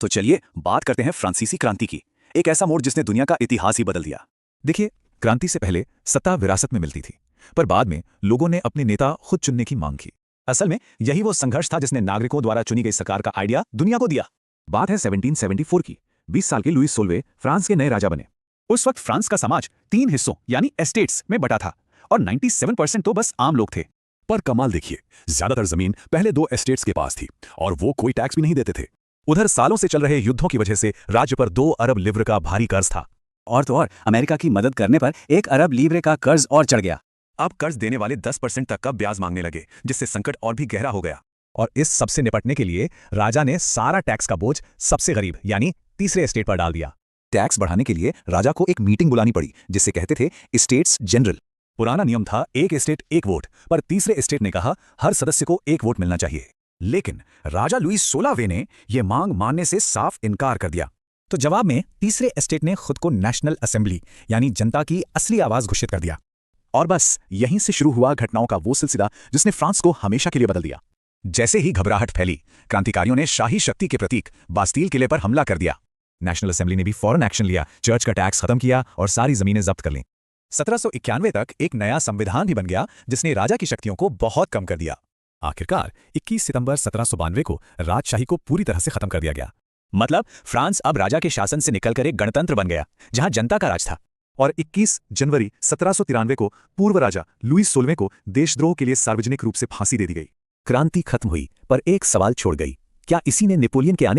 तो चलिए बात करते हैं फ्रांसीसी क्रांति की। एक ऐसा मोड़ जिसने दुनिया का इतिहास ही बदल दिया। देखिए, क्रांति से पहले सत्ता विरासत में मिलती थी, पर बाद में लोगों ने अपने नेता खुद चुनने की मांग की। असल में यही वो संघर्ष था जिसने नागरिकों द्वारा चुनी गई सरकार का आइडिया दुनिया को दिया। बात है 1774 की। 20 साल के लुईस सोल्वे फ्रांस के नए राजा बने। उस वक्त फ्रांस का समाज 3 हिस्सों यानी एस्टेट्स में बटा था और 97% तो बस आम लोग थे। पर कमाल देखिए, ज्यादातर जमीन पहले 2 एस्टेट्स के पास थी और वो कोई टैक्स भी नहीं देते थे। उधर सालों से चल रहे युद्धों की वजह से राज्य पर 2 अरब लिव्र का भारी कर्ज था। और तो और अमेरिका की मदद करने पर 1 अरब लीवरे का कर्ज और चढ़ गया। अब कर्ज देने वाले 10% तक का ब्याज मांगने लगे, जिससे संकट और भी गहरा हो गया। और इस सबसे निपटने के लिए राजा ने सारा टैक्स का बोझ सबसे गरीब यानी तीसरे एस्टेट पर डाल दिया। टैक्स बढ़ाने के लिए राजा को एक मीटिंग बुलानी पड़ी, जिसे कहते थे स्टेट्स जनरल। पुराना नियम था 1 एस्टेट 1 वोट, पर तीसरे एस्टेट ने कहा हर सदस्य को 1 वोट मिलना चाहिए। लेकिन राजा लुईस 16वें ने यह मांग मानने से साफ इनकार कर दिया। तो जवाब में तीसरे एस्टेट ने खुद को नेशनल असेंबली यानी जनता की असली आवाज घोषित कर दिया। और बस यहीं से शुरू हुआ घटनाओं का वो सिलसिला जिसने फ्रांस को हमेशा के लिए बदल दिया। जैसे ही घबराहट फैली, क्रांतिकारियों ने शाही शक्ति के प्रतीक बास्टील किले पर हमला कर दिया। नेशनल असेंबली ने भी फौरन एक्शन लिया, चर्च का टैक्स खत्म किया और सारी जमीनें जब्त कर लीं। 1791 तक एक नया संविधान भी बन गया जिसने राजा की शक्तियों को बहुत कम कर दिया। आखिरकार 21 सितंबर 1792 को राजशाही को पूरी तरह से खत्म कर दिया गया। मतलब फ्रांस अब राजा के शासन से निकलकर एक गणतंत्र बन गया जहां जनता का राज था। और 21 जनवरी 1793 को पूर्व राजा लुईस 16वें को देशद्रोह के लिए सार्वजनिक रूप से फांसी दे दी गई। क्रांति खत्म हुई, पर एक सवाल छोड़ गई। क्या इसी ने नेपोलियन के आने का